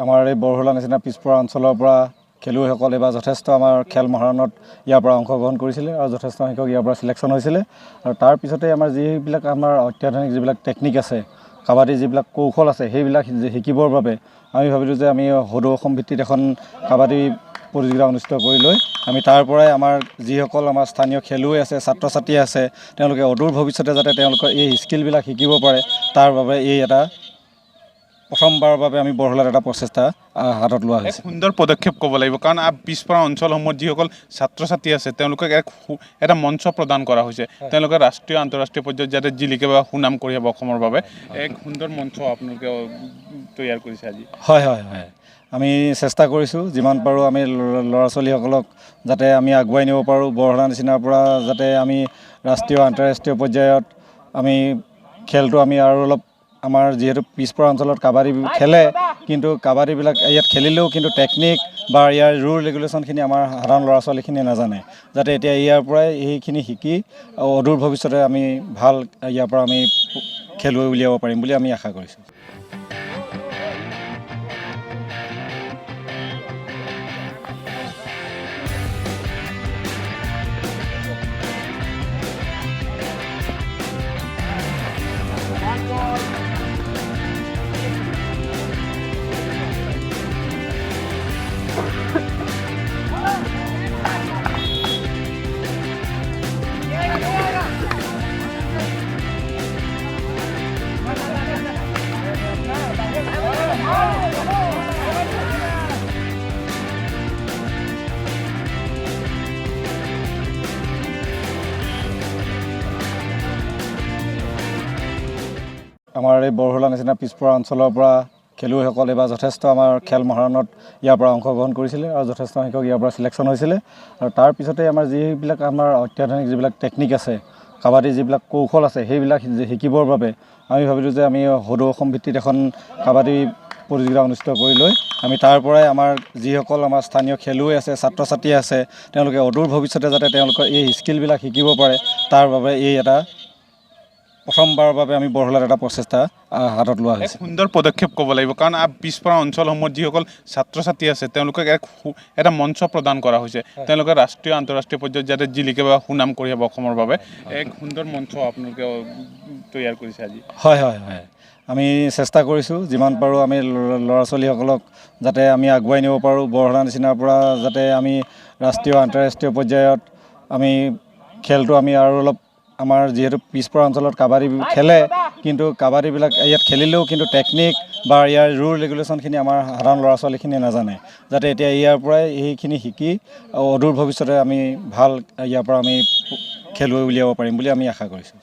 আমাৰ এই বৰহোলা নিচিনা পিছপৰা অঞ্চলৰ পৰা খেলুৱৈসকলে বা যথেষ্ট আমাৰ খেল মহাৰণত ইয়াৰ পৰা অংশগ্ৰহণ কৰিছিলে আৰু যথেষ্ট সংখ্যক ইয়াৰ পৰা চিলেকশ্যন হৈছিলে আৰু তাৰ পিছতে আমাৰ যিবিলাক আমাৰ অত্যাধুনিক যিবিলাক টেকনিক আছে কাবাডীৰ যিবিলাক কৌশল আছে সেইবিলাক শিকিবৰ বাবে আমি ভাবিলোঁ যে আমি সদৌ অসম ভিত্তিত এখন কাবাডী প্ৰতিযোগিতা অনুষ্ঠিত কৰি লৈ আমি তাৰ পৰাই আমাৰ যিসকল আমাৰ স্থানীয় খেলুৱৈ আছে ছাত্ৰ ছাত্ৰী আছে তেওঁলোকে অদূৰ ভৱিষ্যতে যাতে তেওঁলোকৰ এই স্কিলবিলাক শিকিব পাৰে তাৰ বাবে এই এটা প্ৰথমবাৰৰ বাবে আমি বৰহোলাত এটা প্ৰচেষ্টা হাতত লোৱা হৈছে। সুন্দৰ পদক্ষেপ ক'ব লাগিব কাৰণ পিছপৰা অঞ্চলসমূহত যিসকল ছাত্ৰ ছাত্ৰী আছে তেওঁলোকক এটা মঞ্চ প্ৰদান কৰা হৈছে তেওঁলোকে ৰাষ্ট্ৰীয় আন্তঃৰাষ্ট্ৰীয় পৰ্যায়ত যাতে জিলিকে বা সুনাম কঢ়িয়াব অসমৰ বাবে এক সুন্দৰ মঞ্চ আপোনালোকে তৈয়াৰ কৰিছে আজি। হয় হয় হয় আমি চেষ্টা কৰিছোঁ যিমান পাৰোঁ আমি ল'ৰা ছোৱালীসকলক যাতে আমি আগুৱাই নিব পাৰোঁ বৰহোলা নিচিনাৰ পৰা যাতে আমি ৰাষ্ট্ৰীয় আন্তঃৰাষ্ট্ৰীয় পৰ্যায়ত আমি খেলটো আমি আৰু অলপ আমাৰ যিহেতু পিছপৰা অঞ্চলত কাবাডী খেলে কিন্তু কাবাডীবিলাক ইয়াত খেলিলেও কিন্তু টেকনিক বা ইয়াৰ ৰুল ৰেগুলেশ্যনখিনি আমাৰ সাধাৰণ ল'ৰা ছোৱালীখিনিয়ে নাজানে যাতে এতিয়া ইয়াৰ পৰাই এইখিনি শিকি অদূৰ ভৱিষ্যতে আমি ভাল ইয়াৰ পৰা আমি খেলুৱৈ উলিয়াব পাৰিম বুলি আমি আশা কৰিছোঁ। আমাৰ এই বৰহোলা নিচিনা পিছপৰা অঞ্চলৰ পৰা খেলুৱৈসকলে বা যথেষ্ট আমাৰ খেল মহাৰণত ইয়াৰ পৰা অংশগ্ৰহণ কৰিছিলে আৰু যথেষ্ট সংখ্যক ইয়াৰ পৰা চিলেকশ্যন হৈছিলে আৰু তাৰ পিছতে আমাৰ যিবিলাক আমাৰ অত্যাধুনিক যিবিলাক টেকনিক আছে কাবাডীৰ যিবিলাক কৌশল আছে সেইবিলাক শিকিবৰ বাবে আমি ভাবিলোঁ যে আমি সদৌ অসম ভিত্তিত এখন কাবাডী প্ৰতিযোগিতা অনুষ্ঠিত কৰি লৈ আমি তাৰ পৰাই আমাৰ যিসকল আমাৰ স্থানীয় খেলুৱৈ আছে ছাত্ৰ ছাত্ৰী আছে তেওঁলোকে অদূৰ ভৱিষ্যতে যাতে তেওঁলোকৰ এই স্কিলবিলাক শিকিব পাৰে তাৰ বাবে এই এটা প্ৰথমবাৰৰ বাবে আমি বৰহোলাত এটা প্ৰচেষ্টা হাতত লোৱা হৈছে। সুন্দৰ পদক্ষেপ ক'ব লাগিব কাৰণ পিছপৰা অঞ্চলসমূহত যিসকল ছাত্ৰ ছাত্ৰী আছে তেওঁলোকক এটা মঞ্চ প্ৰদান কৰা হৈছে তেওঁলোকে ৰাষ্ট্ৰীয় আন্তঃৰাষ্ট্ৰীয় পৰ্যায়ত যাতে জিলিকে বা সুনাম কঢ়িয়াব অসমৰ বাবে এক সুন্দৰ মঞ্চ আপোনালোকে তৈয়াৰ কৰিছে আজি। হয় হয় হয় আমি চেষ্টা কৰিছোঁ যিমান পাৰোঁ আমি ল'ৰা ছোৱালীসকলক যাতে আমি আগুৱাই নিব পাৰোঁ বৰহোলা নিচিনাৰ পৰা যাতে আমি ৰাষ্ট্ৰীয় আন্তঃৰাষ্ট্ৰীয় পৰ্যায়ত আমি খেলটো আমি আৰু অলপ আমাৰ যিহেতু পিছপৰা অঞ্চলত কাবাডী খেলে কিন্তু কাবাডীবিলাক ইয়াত খেলিলেও কিন্তু টেকনিক বা ইয়াৰ ৰুল ৰেগুলেশ্যনখিনি আমাৰ সাধাৰণ ল'ৰা ছোৱালীখিনিয়ে নাজানে যাতে এতিয়া ইয়াৰ পৰাই এইখিনি শিকি অদূৰ ভৱিষ্যতে আমি ভাল ইয়াৰ পৰা আমি খেলুৱৈ উলিয়াব পাৰিম বুলি আমি আশা কৰিছোঁ।